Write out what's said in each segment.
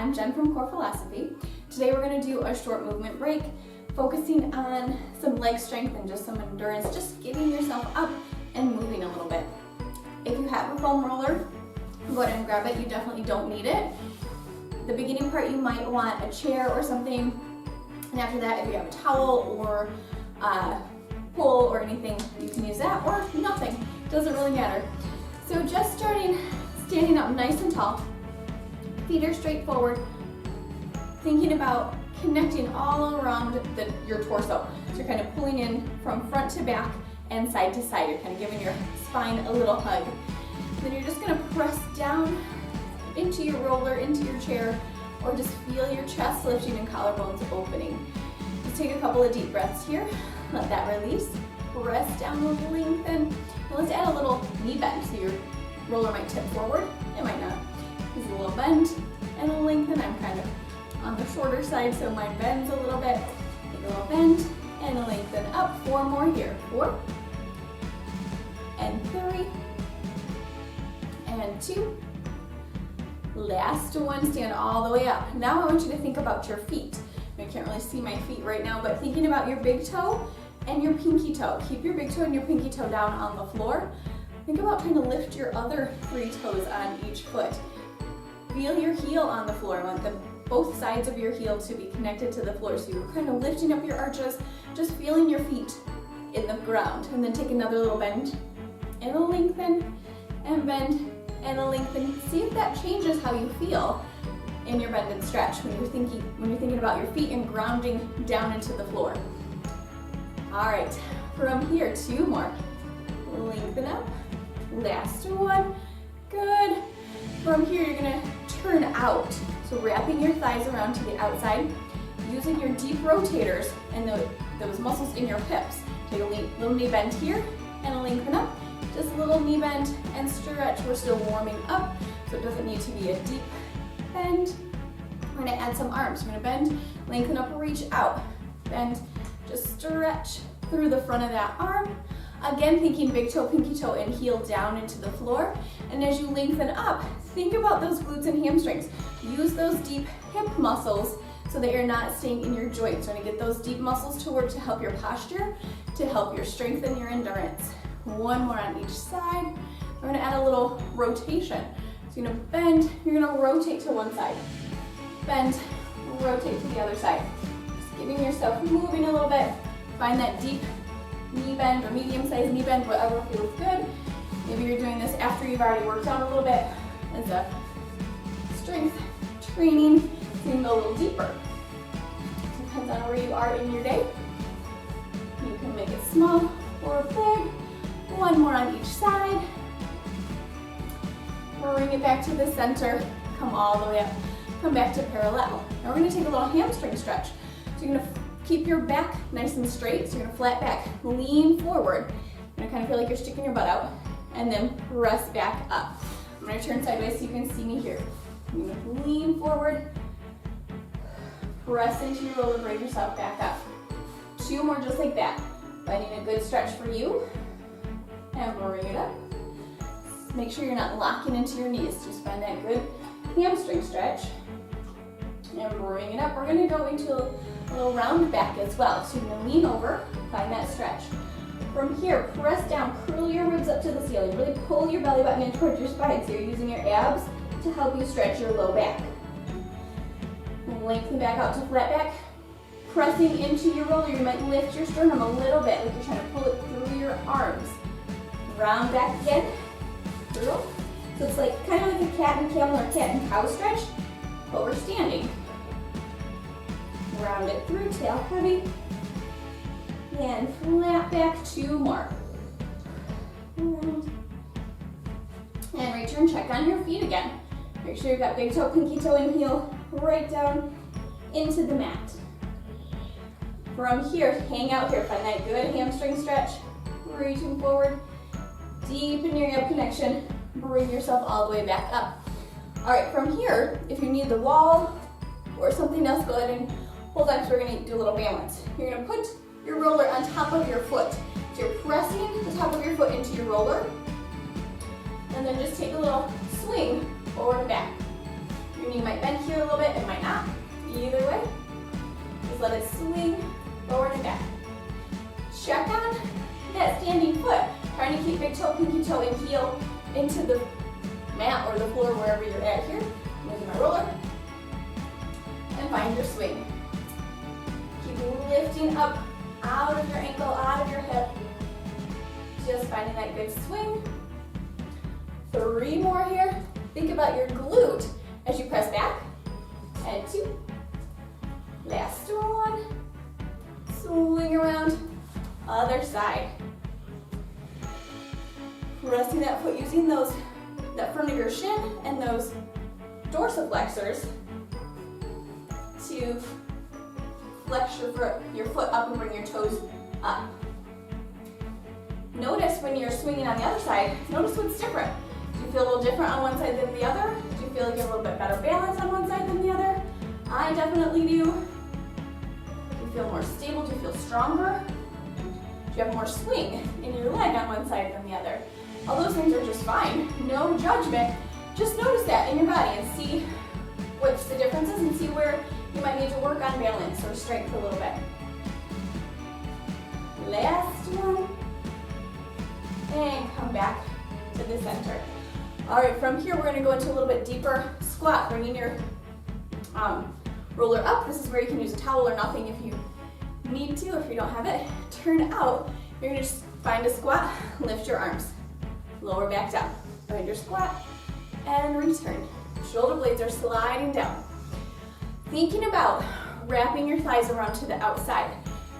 I'm Jen from Core Philosophy. Today we're going to do a short movement break, focusing on some leg strength and just some endurance, just getting yourself up and moving a little bit. If you have a foam roller, go ahead and grab it. You definitely don't need it. The beginning part, you might want a chair or something, and after that, if you have a towel or a pole or anything, you can use that, or nothing. Doesn't really matter. So just standing up nice and tall, feet are straight forward, thinking about connecting all around your torso. So you're kind of pulling in from front to back and side to side. You're kind of giving your spine a little hug. Then you're just going to press down into your roller, into your chair, or just feel your chest lifting and collarbones opening. Just take a couple of deep breaths here. Let that release. Press down, lengthen. And let's add a little knee bend. So your roller might tip forward. It might not. Just a little bend and a lengthen. I'm kind of on the shorter side, so mine bends a little bit. Take a little bend and a lengthen up. 4 more here. 4 and 3 and 2. Last one, stand all the way up. Now I want you to think about your feet. I can't really see my feet right now, but thinking about your big toe and your pinky toe. Keep your big toe and your pinky toe down on the floor. Think about trying to lift your other 3 toes on each foot. Feel your heel on the floor. I want both sides of your heel to be connected to the floor. So you're kind of lifting up your arches, just feeling your feet in the ground. And then take another little bend and a lengthen and bend and a lengthen. See if that changes how you feel in your bend and stretch when you're thinking about your feet and grounding down into the floor. All right, from here, 2 more. Lengthen up. Last one. Good. From here, you're gonna turn out. So wrapping your thighs around to the outside, using your deep rotators and those muscles in your hips. Take a little knee bend here and a lengthen up. Just a little knee bend and stretch. We're still warming up, so it doesn't need to be a deep bend. We're gonna add some arms. We're gonna bend, lengthen up, reach out. Bend, just stretch through the front of that arm. Again, thinking big toe, pinky toe, and heel down into the floor. And as you lengthen up, think about those glutes and hamstrings. Use those deep hip muscles so that you're not staying in your joints. We're gonna get those deep muscles to work to help your posture, to help your strength and your endurance. 1 more on each side. We're gonna add a little rotation. So you're gonna bend, you're gonna rotate to one side. Bend, rotate to the other side. Just giving yourself moving a little bit. Find that deep knee bend or medium-sized knee bend, whatever feels good. Maybe you're doing this after you've already worked out a little bit as a strength training, so you can go a little deeper. Depends on where you are in your day. You can make it small or big. 1 more on each side. Bring it back to the center. Come all the way up. Come back to parallel. Now we're going to take a little hamstring stretch. So you're going to keep your back nice and straight. So you're going to flat back, lean forward. You're going to kind of feel like you're sticking your butt out, and then press back up. I'm going to turn sideways so you can see me here. I'm going to lean forward, press into your roller, bring yourself back up. 2 more just like that. Finding a good stretch for you, and bring it up. Make sure you're not locking into your knees. Just find that good hamstring stretch, and bring it up. We're going to go into a little round back as well. So you're going to lean over, find that stretch. From here, press down, curl your ribs up to the ceiling. Really pull your belly button in towards your spine, so you're using your abs to help you stretch your low back. Lengthen back out to flat back. Pressing into your roller, you might lift your sternum a little bit, like you're trying to pull it through your arms. Round back again, through. So it's like kind of like a cat and camel or cat and cow stretch, but we're standing. Round it through, tail heavy. And flat back, 2 more. And return, check on your feet again. Make sure you've got big toe, pinky toe, and heel right down into the mat. From here, hang out here. Find that good hamstring stretch. Reaching forward. Deepen your ab connection. Bring yourself all the way back up. All right, from here, if you need the wall or something else, go ahead and hold on, because we're going to do a little balance. You're going to put your roller on top of your foot. So you're pressing the top of your foot into your roller. And then just take a little swing forward and back. Your knee might bend here a little bit, it might not. Either way, just let it swing forward and back. Check on that standing foot. Trying to keep big toe, pinky toe, and heel into the mat or the floor, wherever you're at here. I'm using my roller. And find your swing. Keep lifting up out of your ankle, out of your hip. Just finding that good swing. 3 more here. Think about your glute as you press back. And 2. Last one. Swing around. Other side. Resting that foot using that front of your shin and those dorsiflexors to flex your foot up and bring your toes up. Notice when you're swinging on the other side, notice what's different. Do you feel a little different on one side than the other? Do you feel like you have a little bit better balance on one side than the other? I definitely do. Do you feel more stable? Do you feel stronger? Do you have more swing in your leg on one side than the other? All those things are just fine. No judgment. Just notice that in your body and see what's the differences and see where you might need to work on balance or strength a little bit. Last one. And come back to the center. All right, from here we're going to go into a little bit deeper squat, bringing your roller up. This is where you can use a towel or nothing if you need to. If you don't have it, turn out. You're going to just find a squat, lift your arms. Lower back down. Find your squat and return. Shoulder blades are sliding down. Thinking about wrapping your thighs around to the outside.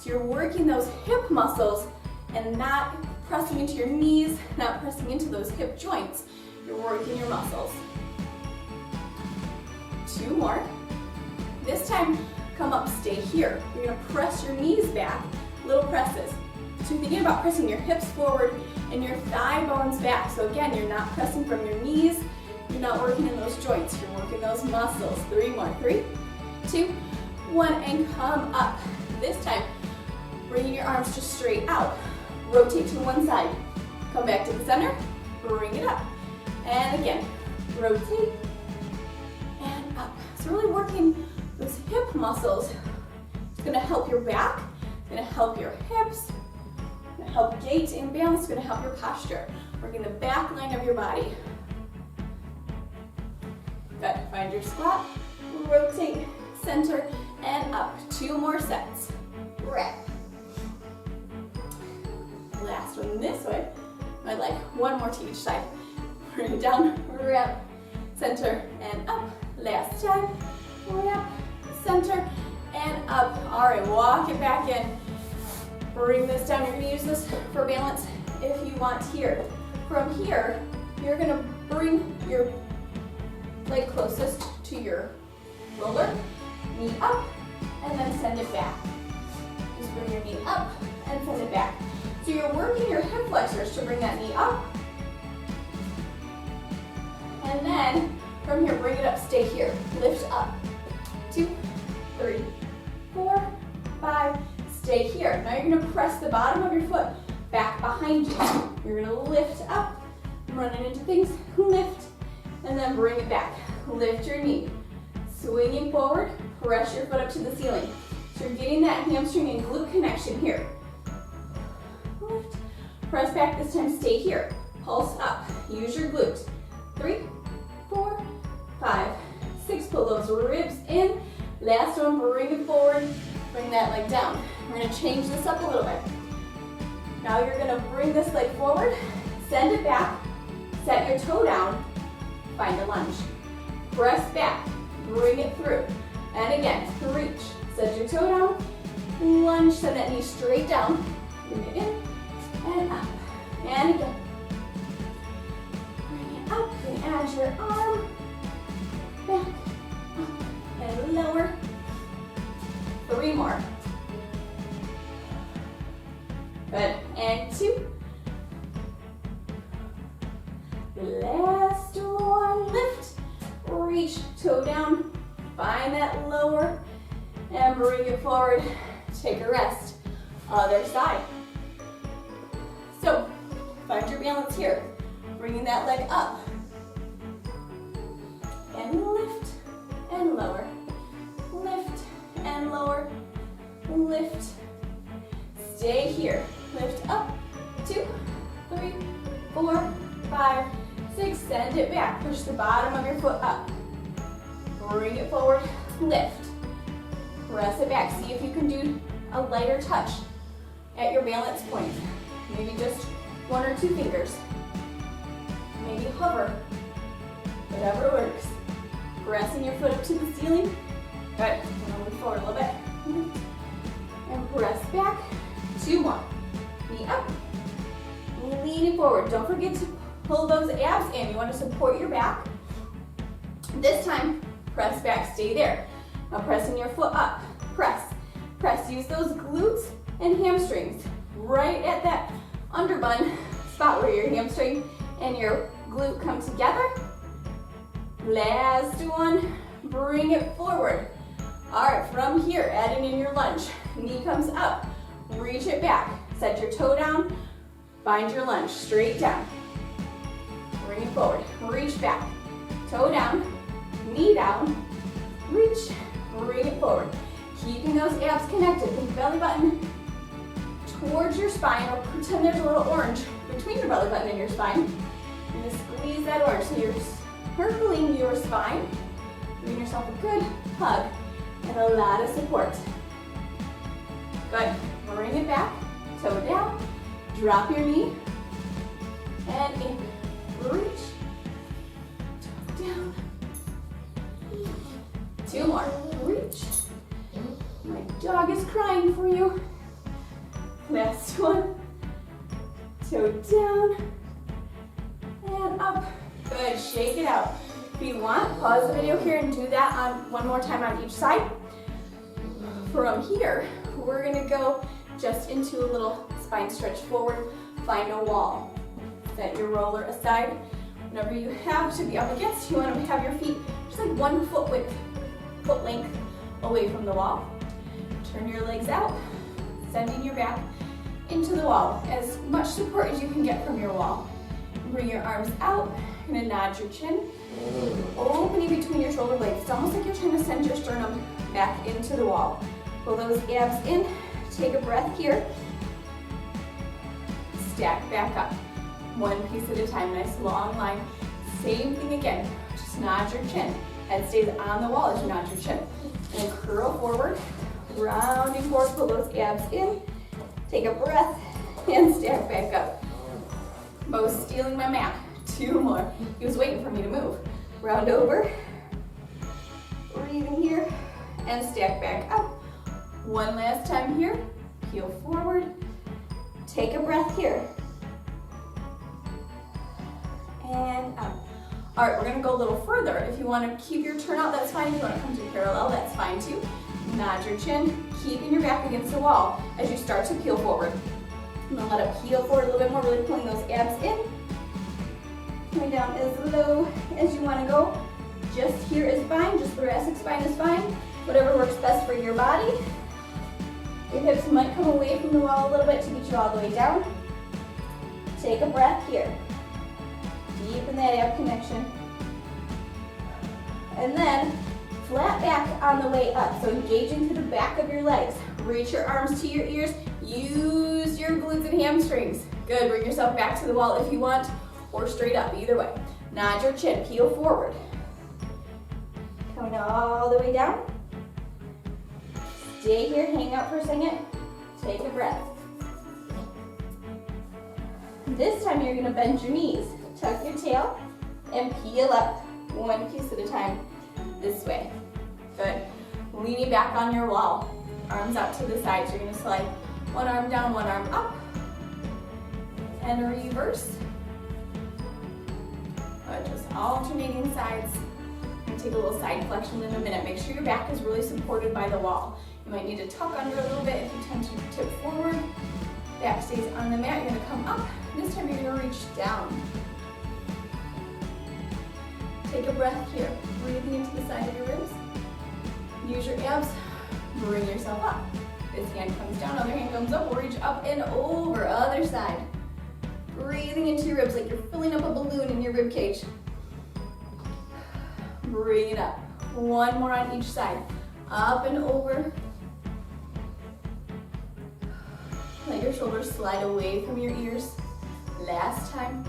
So you're working those hip muscles and not pressing into your knees, not pressing into those hip joints. You're working your muscles. 2 more. This time, come up, stay here. You're gonna press your knees back, little presses. So you're thinking about pressing your hips forward and your thigh bones back. So again, you're not pressing from your knees, you're not working in those joints, you're working those muscles. 3 more, 3, 2, 1, and come up. This time, bringing your arms just straight out. Rotate to one side. Come back to the center, bring it up. And again, rotate and up. So really working those hip muscles. It's gonna help your back, it's gonna help your hips, it's gonna help gait and balance, it's gonna help your posture. Working the back line of your body. Good, find your squat, rotate, center, and up. 2 more sets. Wrap. Last one this way. I'd like 1 more to each side. Bring it down, wrap, center, and up. Last time, wrap, center, and up. All right, walk it back in. Bring this down. You're gonna use this for balance if you want here. From here, you're gonna bring your leg closest to your roller, knee up, and then send it back. Just bring your knee up and send it back. So you're working your hip flexors to bring that knee up. And then from here, bring it up, stay here. Lift up. 2, 3, 4, 5, stay here. Now you're gonna press the bottom of your foot back behind you. You're gonna lift up, running into things, lift, and then bring it back. Lift your knee. Swinging forward, press your foot up to the ceiling. So you're getting that hamstring and glute connection here. Lift, press back, this time stay here. Pulse up, use your glute. 3, 4, 5, 6, pull those ribs in. Last one, bring it forward, bring that leg down. We're gonna change this up a little bit. Now you're gonna bring this leg forward, send it back, set your toe down, find a lunge. Press back, bring it through. And again, reach, set your toe down, lunge, send that knee straight down, bring it in, and up, and again. Bring it up, and add your arm, back, up, and lower. 3 more. Good, and 2. Last one, lift, reach, toe down, find that lower, and bring it forward, take a rest. Other side. So, find your balance here. Bringing that leg up. And lift, and lower. Lift and lower, lift. Stay here. Lift up, 2, 3, 4, 5, 6. Send it back. Push the bottom of your foot up. Bring it forward, lift. Press it back. See if you can do a lighter touch at your balance point. Maybe just 1 or 2 fingers. Maybe hover. Whatever works. Pressing your foot up to the ceiling. Good. Move forward a little bit. And press back. 2 more. Knee up. Leaning forward. Don't forget to pull those abs in. You want to support your back. This time, press back. Stay there. Now pressing your foot up. Press. Press. Use those glutes and hamstrings right at that underbun spot where your hamstring and your glute come together. Last one. Bring it forward. All right, from here, adding in your lunge. Knee comes up. Reach it back. Set your toe down. Find your lunge. Straight down. Bring it forward. Reach back. Toe down. Knee down. Reach. Bring it forward. Keeping those abs connected. The belly button towards your spine. Or pretend there's a little orange between your belly button and your spine. You're going to squeeze that orange so you're circling your spine. Giving yourself a good hug and a lot of support. Good. Bring it back. Toe down. Drop your knee. And in. Reach. Toe down. 2 more. Reach. My dog is crying for you. Last one. Toe down. And up. Good. Shake it out. If you want, pause the video here and do that on one more time on each side. From here, we're gonna go just into a little spine stretch forward. Find a wall. Set your roller aside. Whenever you have to be up against, you want to have your feet just like 1 foot length away from the wall. Turn your legs out, sending your back into the wall. As much support as you can get from your wall. Bring your arms out. You're gonna nod your chin, opening between your shoulder blades. It's almost like you're trying to send your sternum back into the wall. Pull those abs in. Take a breath here. Stack back up. 1 piece at a time. Nice long line. Same thing again. Just nod your chin. Head stays on the wall as you nod your chin. And curl forward. Rounding forward. Pull those abs in. Take a breath and stack back up. Mo's stealing my mat. 2 more. He was waiting for me to move. Round over. Breathing here. And stack back up. 1 last time here. Heel forward. Take a breath here. And up. All right, we're gonna go a little further. If you wanna keep your turnout, that's fine. If you wanna come to parallel, that's fine too. Nod your chin, keeping your back against the wall as you start to peel forward. And then let it peel forward a little bit more, really pulling those abs in. Coming down as low as you wanna go. Just here is fine, just thoracic spine is fine. Whatever works best for your body. Your hips might come away from the wall a little bit to get you all the way down. Take a breath here. Deepen that ab connection. And then flat back on the way up. So engaging to the back of your legs. Reach your arms to your ears. Use your glutes and hamstrings. Good, bring yourself back to the wall if you want, or straight up, either way. Nod your chin, peel forward. Coming all the way down. Stay here, hang out for a second. Take a breath. This time you're gonna bend your knees. Tuck your tail and peel up 1 piece at a time this way. Good. Leaning back on your wall. Arms out to the sides. You're gonna slide 1 arm down, 1 arm up. And reverse. Just alternating sides. And take a little side flexion in a minute. Make sure your back is really supported by the wall. You might need to tuck under a little bit if you tend to tip forward. Back stays on the mat. You're gonna come up. This time you're gonna reach down. Take a breath here. Breathing into the side of your ribs. Use your abs. Bring yourself up. This hand comes down, other hand comes up. We'll reach up and over. Other side. Breathing into your ribs like you're filling up a balloon in your rib cage. Bring it up. One more on each side. Up and over. Let your shoulders slide away from your ears. Last time.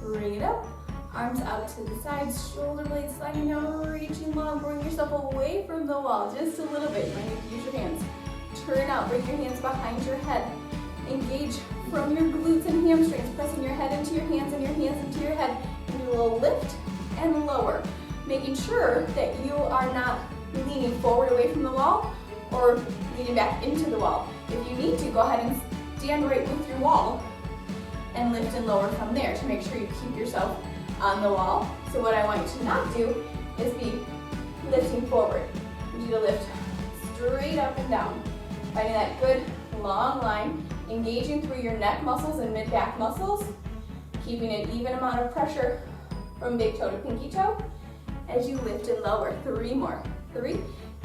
Bring it up. Arms out to the sides, shoulder blades sliding down, reaching long. Bring yourself away from the wall just a little bit. You might need to use your hands. Turn out, bring your hands behind your head. Engage from your glutes and hamstrings, pressing your head into your hands and your hands into your head. And you will lift and lower, making sure that you are not leaning forward away from the wall or leaning back into the wall. If you need to, go ahead and stand right with your wall and lift and lower from there to make sure you keep yourself on the wall. So what I want you to not do is be lifting forward. I want you to lift straight up and down, finding that good long line, engaging through your neck muscles and mid-back muscles, keeping an even amount of pressure from big toe to pinky toe as you lift and lower. 3 more. 3.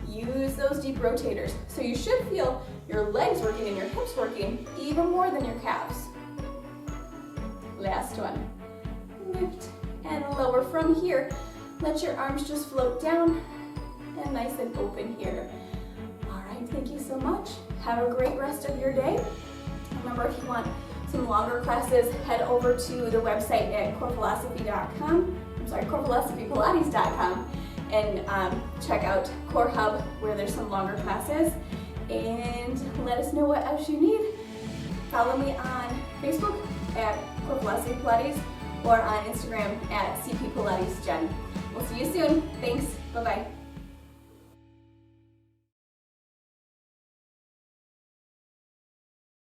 Use those deep rotators. So you should feel your legs working and your hips working even more than your calves. Last one. Lift and lower from here. Let your arms just float down and nice and open here. All right, thank you so much. Have a great rest of your day. Remember, if you want some longer classes, head over to the website at corephilassophypilates.com and check out Core Hub where there's some longer classes, and let us know what else you need. Follow me on Facebook at Core Philosophy Pilates or on Instagram at CP Pilates Jen. We'll see you soon. Thanks. Bye-bye.